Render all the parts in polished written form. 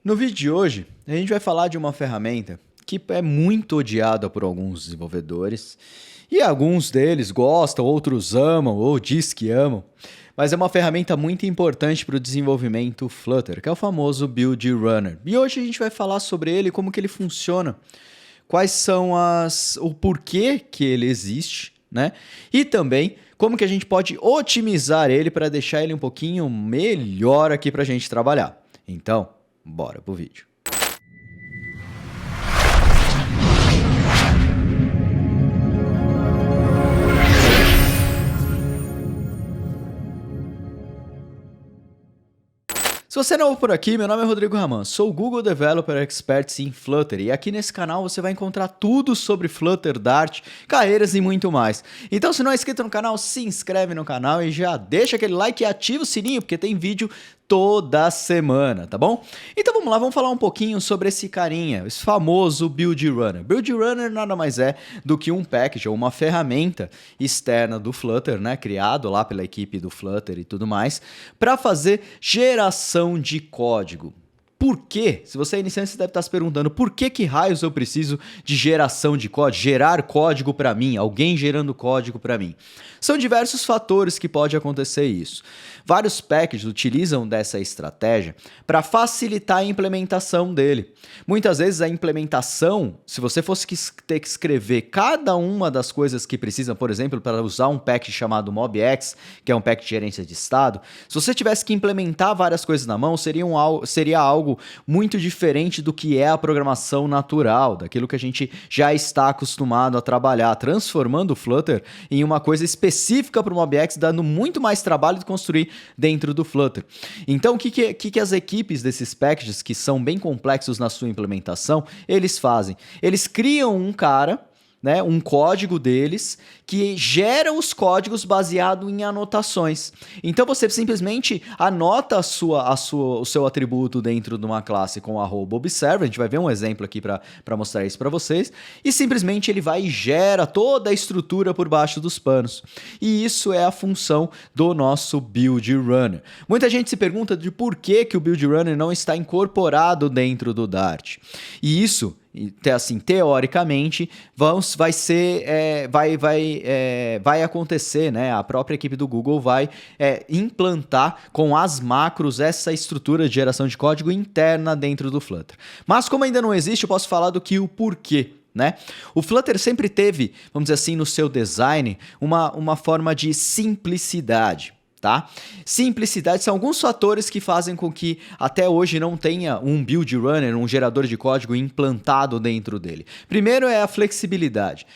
No vídeo de hoje, a gente vai falar de uma ferramenta que é muito odiada por alguns desenvolvedores e alguns deles gostam, outros amam ou diz que amam, mas é uma ferramenta muito importante para o desenvolvimento Flutter, que é o famoso Build Runner. E hoje a gente vai falar sobre ele, como que ele funciona, quais são o porquê que ele existe, né? E também como que a gente pode otimizar ele para deixar ele um pouquinho melhor aqui para a gente trabalhar. Então, bora pro vídeo. Se você é novo por aqui, meu nome é Rodrigo Raman, sou o Google Developer Expert em Flutter e aqui nesse canal você vai encontrar tudo sobre Flutter, Dart, carreiras e muito mais. Então se não é inscrito no canal, se inscreve no canal e já deixa aquele like e ativa o sininho porque tem vídeo toda semana, tá bom? Então vamos lá, vamos falar um pouquinho sobre esse carinha, esse famoso Build Runner. Build Runner nada mais é do que um package ou uma ferramenta externa do Flutter, né, criado lá pela equipe do Flutter e tudo mais, para fazer geração de código. Por quê? Se você é iniciante, você deve estar se perguntando por que raios eu preciso de geração de código, gerar código para mim, alguém gerando código para mim. São diversos fatores que pode acontecer isso. Vários packages utilizam dessa estratégia para facilitar a implementação dele. Muitas vezes a implementação, se você fosse ter que escrever cada uma das coisas que precisa, por exemplo, para usar um package chamado MobX, que é um package de gerência de estado, se você tivesse que implementar várias coisas na mão, seria algo muito diferente do que é a programação natural, daquilo que a gente já está acostumado a trabalhar, transformando o Flutter em uma coisa específica para o MobX, dando muito mais trabalho de construir dentro do Flutter. Então, o que as equipes desses packages, que são bem complexos na sua implementação, eles fazem? Eles criam um cara, né, um código deles que gera os códigos baseado em anotações. Então você simplesmente anota o seu atributo dentro de uma classe com @observer, a gente vai ver um exemplo aqui para mostrar isso para vocês, e simplesmente ele vai e gera toda a estrutura por baixo dos panos. E isso é a função do nosso Build Runner. Muita gente se pergunta de por que o Build Runner não está incorporado dentro do Dart. E isso, assim, teoricamente, vai acontecer, né? A própria equipe do Google vai implantar com as macros essa estrutura de geração de código interna dentro do Flutter. Mas como ainda não existe, eu posso falar o porquê. Né? O Flutter sempre teve, vamos dizer assim, no seu design, uma forma de simplicidade. Tá? Simplicidade são alguns fatores que fazem com que até hoje não tenha um build runner, um gerador de código implantado dentro dele. Primeiro é a flexibilidade.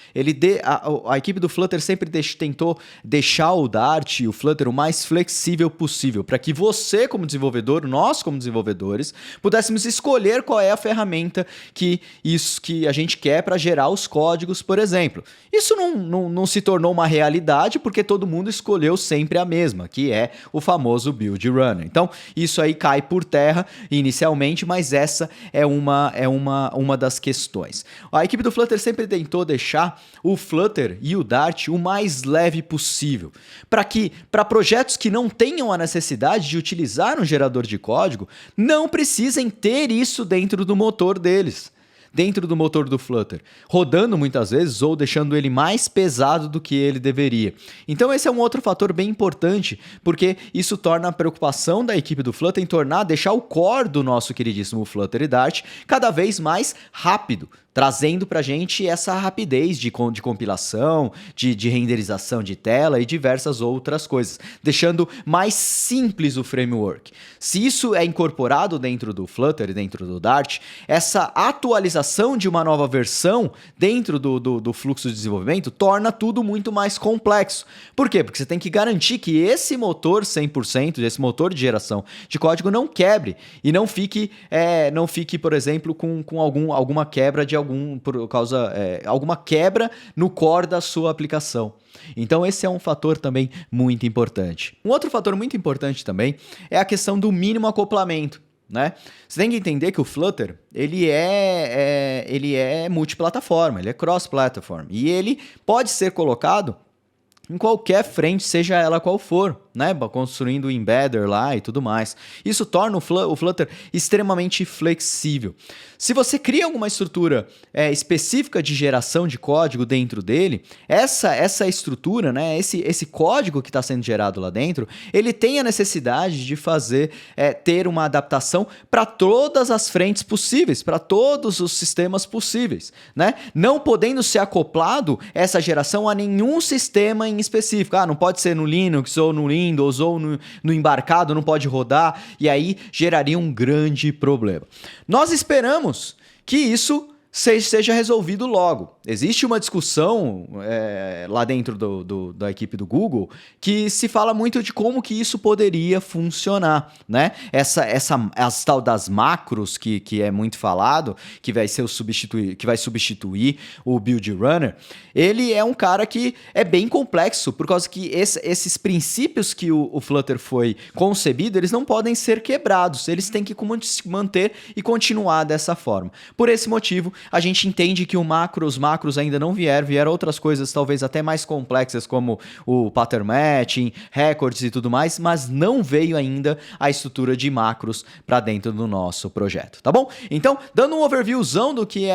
A equipe do Flutter sempre tentou deixar o Dart e o Flutter o mais flexível possível, para que você como desenvolvedor, nós como desenvolvedores, pudéssemos escolher qual é a ferramenta que a gente quer para gerar os códigos, por exemplo. Isso não se tornou uma realidade porque todo mundo escolheu sempre a mesma, que é o famoso Build Runner. Então, isso aí cai por terra inicialmente, mas essa é uma das questões. A equipe do Flutter sempre tentou deixar o Flutter e o Dart o mais leve possível, para projetos que não tenham a necessidade de utilizar um gerador de código, não precisem ter isso dentro do motor deles. Dentro do motor do Flutter, rodando muitas vezes ou deixando ele mais pesado do que ele deveria. Então esse é um outro fator bem importante, porque isso torna a preocupação da equipe do Flutter em deixar o core do nosso queridíssimo Flutter e Dart cada vez mais rápido, trazendo para a gente essa rapidez de compilação, de renderização de tela e diversas outras coisas, deixando mais simples o framework. Se isso é incorporado dentro do Flutter e dentro do Dart, essa atualização de uma nova versão dentro do fluxo de desenvolvimento torna tudo muito mais complexo. Por quê? Porque você tem que garantir que esse motor 100%, esse motor de geração de código não quebre e não fique, por exemplo, com alguma quebra alguma quebra no core da sua aplicação. Então esse é um fator também muito importante. Um outro fator muito importante também é a questão do mínimo acoplamento. Né? Você tem que entender que o Flutter ele é multiplataforma, ele é cross-platform e ele pode ser colocado em qualquer frente, seja ela qual for. né, construindo o embedder lá e tudo mais. Isso torna o Flutter extremamente flexível. Se você cria alguma estrutura específica de geração de código dentro dele, essa estrutura, né, esse código que está sendo gerado lá dentro, ele tem a necessidade de ter uma adaptação para todas as frentes possíveis, para todos os sistemas possíveis, né? Não podendo ser acoplado essa geração a nenhum sistema em específico. Não pode ser no Linux ou no Windows ou no embarcado, não pode rodar, e aí geraria um grande problema. Nós esperamos que isso seja resolvido logo. Existe uma discussão lá dentro da equipe do Google que se fala muito de como que isso poderia funcionar, né? As tal das macros que é muito falado, que vai substituir o Build Runner, ele é um cara que é bem complexo, por causa que esses princípios que o Flutter foi concebido, eles não podem ser quebrados, eles têm que se manter e continuar dessa forma. Por esse motivo, a gente entende que os macros ainda não vieram outras coisas talvez até mais complexas, como o pattern matching, records e tudo mais, mas não veio ainda a estrutura de macros para dentro do nosso projeto, tá bom? Então, dando um overviewzão do que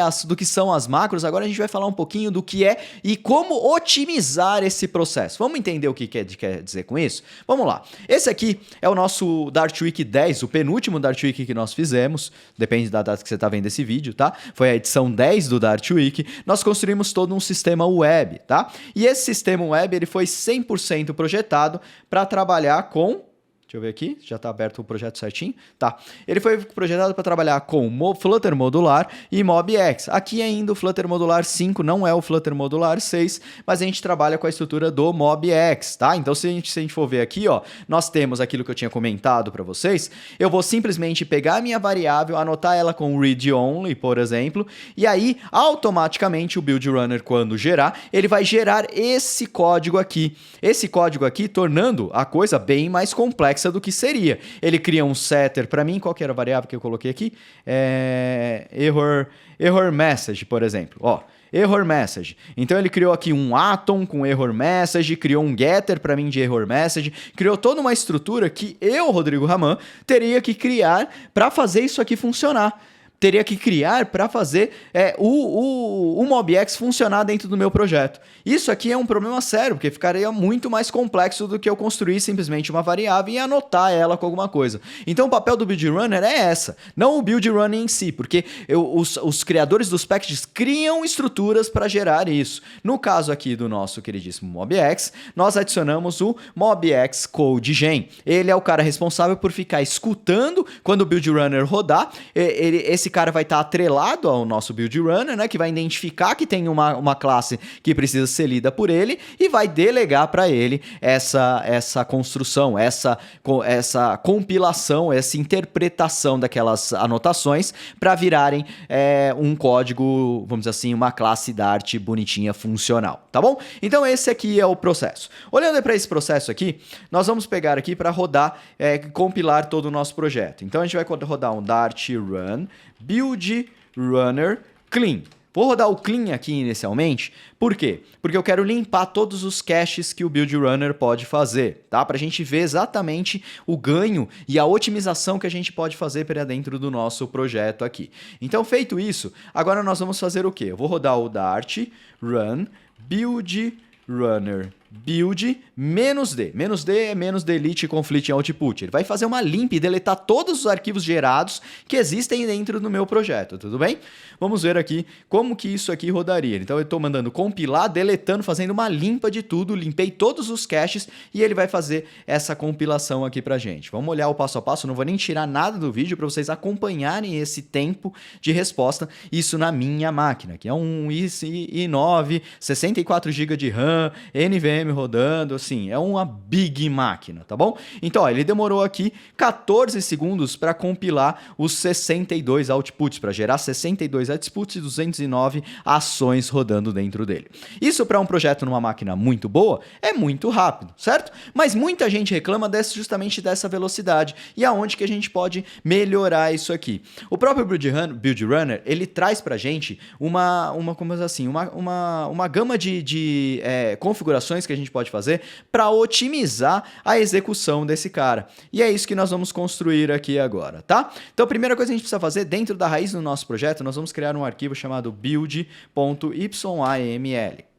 são as macros, agora a gente vai falar um pouquinho do que é e como otimizar esse processo. Vamos entender o que quer dizer com isso? Vamos lá. Esse aqui é o nosso Dart Week 10, o penúltimo Dart Week que nós fizemos, depende da data que você está vendo esse vídeo, tá? Foi a edição 10 do Dart Week. Nós construímos todo um sistema web, tá? E esse sistema web, ele foi 100% projetado para trabalhar com... Deixa eu ver aqui, já está aberto o projeto certinho. Tá. Ele foi projetado para trabalhar com Flutter Modular e MobX. Aqui ainda o Flutter Modular 5 não é o Flutter Modular 6, mas a gente trabalha com a estrutura do MobX, tá? Então, se a gente for ver aqui, ó, nós temos aquilo que eu tinha comentado para vocês. Eu vou simplesmente pegar a minha variável, anotar ela com read only, por exemplo, e aí, automaticamente, o Build Runner, quando gerar, ele vai gerar esse código aqui. Esse código aqui, tornando a coisa bem mais complexa do que seria. Ele cria um setter para mim. Qual que era a variável que eu coloquei aqui? Error message, por exemplo. Ó, error message. Então ele criou aqui um atom com error message, criou um getter para mim de error message, criou toda uma estrutura que eu, Rodrigo Raman, teria que criar para fazer isso aqui funcionar. Teria que criar para fazer o MobX funcionar dentro do meu projeto. Isso aqui é um problema sério, porque ficaria muito mais complexo do que eu construir simplesmente uma variável e anotar ela com alguma coisa. Então o papel do Build Runner é essa, não o Build Runner em si, porque os criadores dos packages criam estruturas para gerar isso. No caso aqui do nosso queridíssimo MobX, nós adicionamos o MobX Code Gen. Ele é o cara responsável por ficar escutando quando o Build Runner rodar. Esse cara vai estar atrelado ao nosso Build Runner, né, que vai identificar que tem uma classe que precisa ser lida por ele e vai delegar para ele essa construção, essa compilação, essa interpretação daquelas anotações para virarem um código, vamos dizer assim, uma classe Dart bonitinha, funcional, tá bom? Então esse aqui é o processo. Olhando para esse processo aqui, nós vamos pegar aqui para rodar, compilar todo o nosso projeto. Então a gente vai rodar um Dart Run Build Runner Clean. Vou rodar o clean aqui inicialmente. Por quê? Porque eu quero limpar todos os caches que o Build Runner pode fazer, tá? Para a gente ver exatamente o ganho e a otimização que a gente pode fazer para dentro do nosso projeto aqui. Então, feito isso, agora nós vamos fazer o quê? Eu vou rodar o Dart Run Build Runner build -d. -d é menos delete conflict output. Ele vai fazer uma limp e deletar todos os arquivos gerados que existem dentro do meu projeto, tudo bem? Vamos ver aqui como que isso aqui rodaria. Então eu estou mandando compilar, deletando, fazendo uma limpa de tudo, limpei todos os caches e ele vai fazer essa compilação aqui pra gente. Vamos olhar o passo a passo, não vou nem tirar nada do vídeo para vocês acompanharem esse tempo de resposta, isso na minha máquina, que é um i9, 64 GB de RAM, NVMe rodando, assim, é uma big máquina, tá bom? Então, ó, ele demorou aqui 14 segundos para compilar os 62 outputs, para gerar 62 outputs e 209 ações rodando dentro dele. Isso para um projeto numa máquina muito boa é muito rápido, certo? Mas muita gente reclama justamente dessa velocidade e aonde que a gente pode melhorar isso aqui. O próprio Build Runner, ele traz pra gente uma gama de configurações que a gente pode fazer para otimizar a execução desse cara. E é isso que nós vamos construir aqui agora, tá? Então a primeira coisa que a gente precisa fazer dentro da raiz do nosso projeto, nós vamos criar um arquivo chamado build.yml.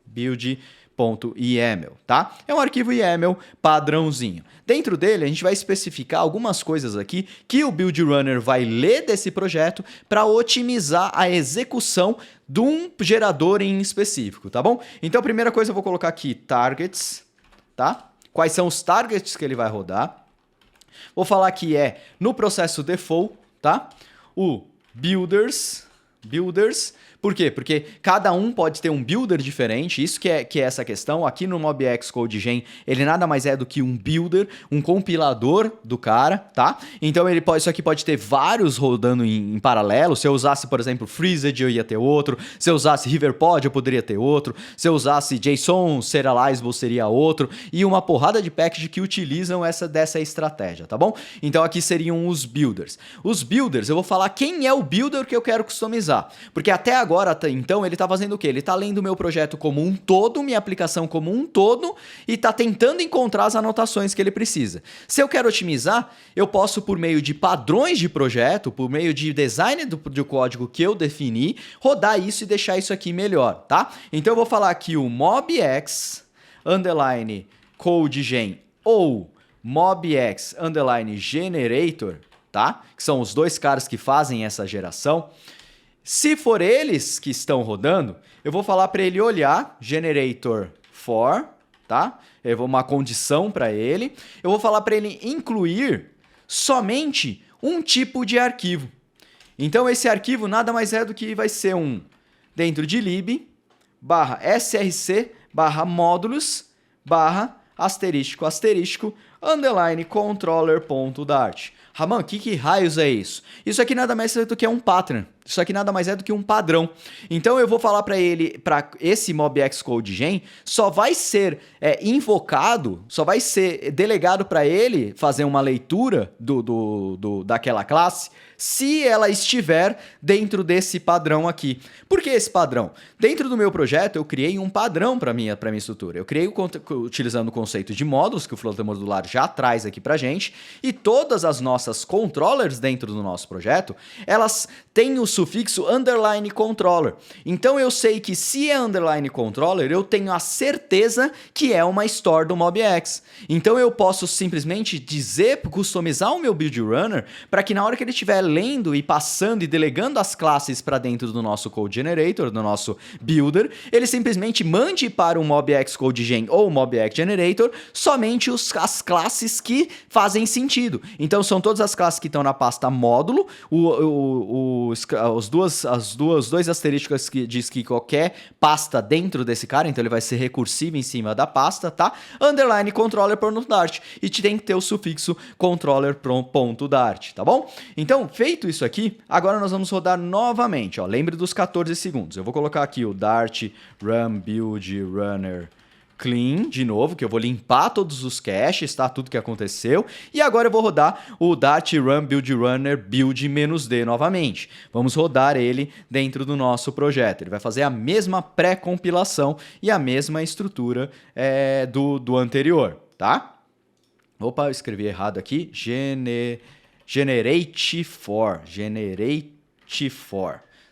Build.yml, tá? É um arquivo YAML padrãozinho. Dentro dele, a gente vai especificar algumas coisas aqui que o Build Runner vai ler desse projeto para otimizar a execução de um gerador em específico, tá bom? Então, a primeira coisa eu vou colocar aqui targets, tá? Quais são os targets que ele vai rodar? Vou falar que é no processo default, tá? O builders. Por quê? Porque cada um pode ter um builder diferente, isso que é essa questão. Aqui no MobX CodeGen, ele nada mais é do que um builder, um compilador do cara, tá? Então isso aqui pode ter vários rodando em paralelo. Se eu usasse, por exemplo, Freezed, eu ia ter outro. Se eu usasse Riverpod, eu poderia ter outro. Se eu usasse JSON Serializable, seria outro. E uma porrada de packages que utilizam dessa estratégia, tá bom? Então aqui seriam os builders. Os builders, eu vou falar quem é o builder que eu quero customizar. Porque até agora, então, ele está fazendo o quê? Ele está lendo o meu projeto como um todo, minha aplicação como um todo, e está tentando encontrar as anotações que ele precisa. Se eu quero otimizar, eu posso, por meio de padrões de projeto, por meio de design do código que eu defini, rodar isso e deixar isso aqui melhor, tá? Então eu vou falar aqui o mobx underline CodeGen ou mobx underline generator, tá? Que são os dois caras que fazem essa geração. Se for eles que estão rodando, eu vou falar para ele olhar generator for, tá? Eu vou uma condição para ele. Eu vou falar para ele incluir somente um tipo de arquivo. Então esse arquivo nada mais é do que vai ser um dentro de lib /src /módulos *** underline controller.dart. Raman, que raios é isso? Isso aqui nada mais é do que um pattern. Isso aqui nada mais é do que um padrão. Então eu vou falar para ele, para esse MobX CodeGen, só vai ser invocado, só vai ser delegado para ele fazer uma leitura daquela classe se ela estiver dentro desse padrão aqui. Por que esse padrão? Dentro do meu projeto eu criei um padrão para minha estrutura. Eu criei utilizando o conceito de módulos que o Flutter Modular já traz aqui para gente, e todas as nossas controllers dentro do nosso projeto, elas têm o sufixo underline controller. Então eu sei que se é underline controller, eu tenho a certeza que é uma store do MobX. Então eu posso simplesmente customizar o meu build runner para que na hora que ele estiver lendo e passando e delegando as classes para dentro do nosso code generator, do nosso builder, ele simplesmente mande para o MobX CodeGen ou o MobX Generator somente as classes que fazem sentido. Então são todas as classes que estão na pasta módulo, os dois asterísticos que diz que qualquer pasta dentro desse cara, então ele vai ser recursivo em cima da pasta, tá? Underline controller.dart e tem que ter o sufixo controller.dart, tá bom? Então, feito isso aqui, agora nós vamos rodar novamente, ó. Lembre dos 14 segundos. Eu vou colocar aqui o Dart run build runner clean, de novo, que eu vou limpar todos os caches, tá? Tudo que aconteceu. E agora eu vou rodar o Dart run build runner build -d novamente. Vamos rodar ele dentro do nosso projeto. Ele vai fazer a mesma pré-compilação e a mesma estrutura do anterior, tá? Opa, eu escrevi errado aqui. Generate for.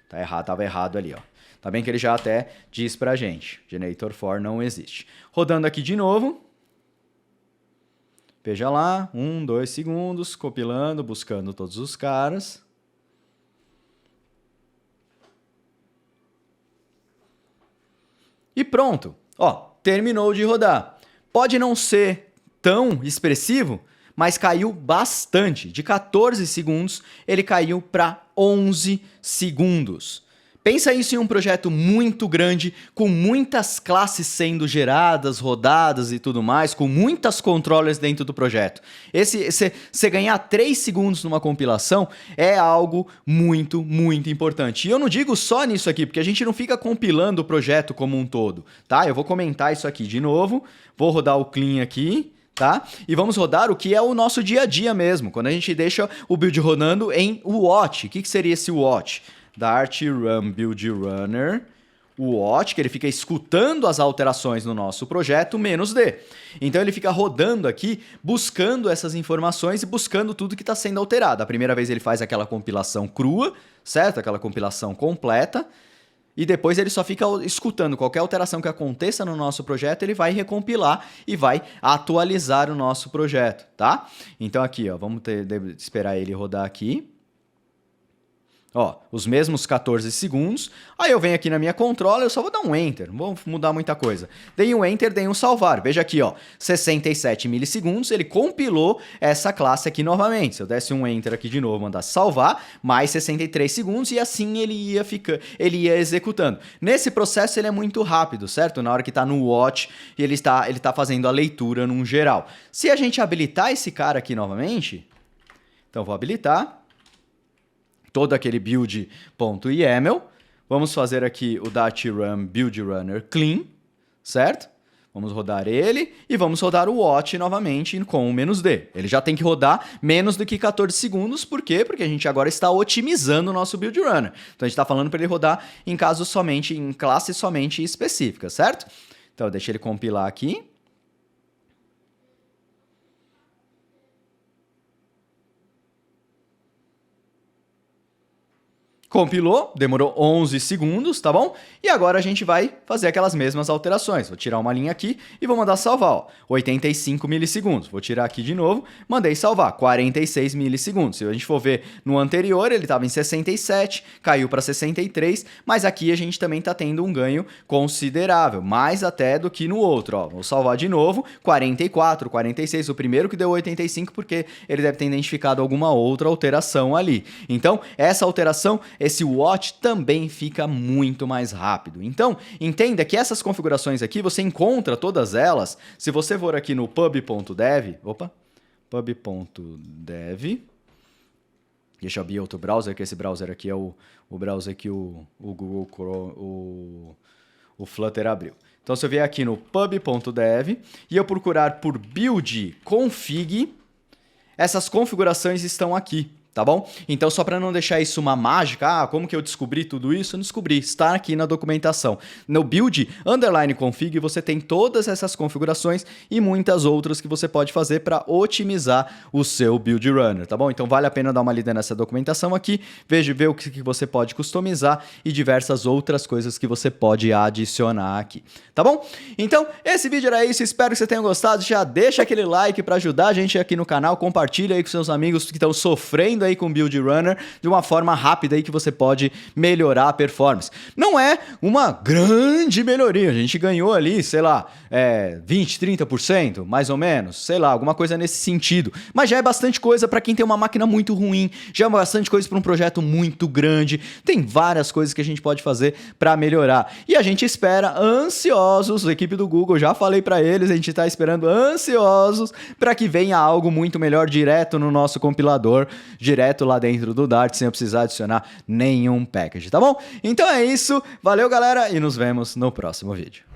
Tá errado, tava errado ali, ó. Tá bem que ele já até diz pra gente. Generator for não existe. Rodando aqui de novo. Veja lá. 1, 2 segundos. Compilando, buscando todos os caras. E pronto. Ó, terminou de rodar. Pode não ser tão expressivo, mas caiu bastante. De 14 segundos, ele caiu para 11 segundos. Pensa isso em um projeto muito grande, com muitas classes sendo geradas, rodadas e tudo mais, com muitas controllers dentro do projeto. Você ganhar 3 segundos numa compilação é algo muito, muito importante. E eu não digo só nisso aqui, porque a gente não fica compilando o projeto como um todo, tá? Eu vou comentar isso aqui de novo, vou rodar o clean aqui, tá? E vamos rodar o que é o nosso dia a dia mesmo, quando a gente deixa o build rodando em watch. O que seria esse watch? Dart run build runner o watch, que ele fica escutando as alterações no nosso projeto, menos D. Então ele fica rodando aqui, buscando essas informações e buscando tudo que está sendo alterado. A primeira vez ele faz aquela compilação crua, certo? Aquela compilação completa. E depois ele só fica escutando qualquer alteração que aconteça no nosso projeto, ele vai recompilar e vai atualizar o nosso projeto, tá? Então aqui, ó, vamos esperar ele rodar aqui. Ó, os mesmos 14 segundos. Aí eu venho aqui na minha controla, eu só vou dar um Enter, não vou mudar muita coisa. Dei um Enter, dei um salvar. Veja aqui, ó, 67 milissegundos, ele compilou essa classe aqui novamente. Se eu desse um Enter aqui de novo, mandasse salvar, mais 63 segundos e assim ele ia executando. Nesse processo ele é muito rápido, certo? Na hora que está no watch, ele tá fazendo a leitura num geral. Se a gente habilitar esse cara aqui novamente, então vou habilitar todo aquele build.yaml. Vamos fazer aqui o datrun build runner clean, certo? Vamos rodar ele e vamos rodar o watch novamente com o "-d". Ele já tem que rodar menos do que 14 segundos, por quê? Porque a gente agora está otimizando o nosso build runner. Então a gente está falando para ele rodar em casos somente, em classes somente específicas, certo? Então deixa ele compilar aqui. Compilou, demorou 11 segundos, tá bom? E agora a gente vai fazer aquelas mesmas alterações. Vou tirar uma linha aqui e vou mandar salvar, ó, 85 milissegundos. Vou tirar aqui de novo, mandei salvar, 46 milissegundos. Se a gente for ver no anterior, ele estava em 67, caiu para 63, mas aqui a gente também está tendo um ganho considerável, mais até do que no outro, ó. Vou salvar de novo, 44, 46, o primeiro que deu 85, porque ele deve ter identificado alguma outra alteração ali. Então, essa alteração, esse watch também fica muito mais rápido. Então, entenda que essas configurações aqui, você encontra todas elas, se você for aqui no pub.dev, deixa eu abrir outro browser, que esse browser aqui é o browser que o Google Chrome, o Flutter abriu. Então, se eu vier aqui no pub.dev e eu procurar por build config, essas configurações estão aqui. Tá bom? Então, só para não deixar isso uma mágica, como que eu descobri tudo isso? Eu não descobri, está aqui na documentação. No build _config você tem todas essas configurações e muitas outras que você pode fazer para otimizar o seu build runner, tá bom? Então, vale a pena dar uma lida nessa documentação aqui, ver o que você pode customizar e diversas outras coisas que você pode adicionar aqui, tá bom? Então, esse vídeo era isso, espero que você tenha gostado, já deixa aquele like para ajudar a gente aqui no canal, compartilha aí com seus amigos que estão sofrendo aí com o build runner de uma forma rápida aí que você pode melhorar a performance. Não é uma grande melhoria, a gente ganhou ali, sei lá, 20, 30%, mais ou menos, sei lá, alguma coisa nesse sentido, mas já é bastante coisa para quem tem uma máquina muito ruim, já é bastante coisa para um projeto muito grande, tem várias coisas que a gente pode fazer para melhorar, e a gente espera ansiosos, a equipe do Google, já falei para eles, a gente está esperando ansiosos para que venha algo muito melhor direto no nosso compilador, direto lá dentro do Dart, sem eu precisar adicionar nenhum package, tá bom? Então é isso, valeu galera e nos vemos no próximo vídeo.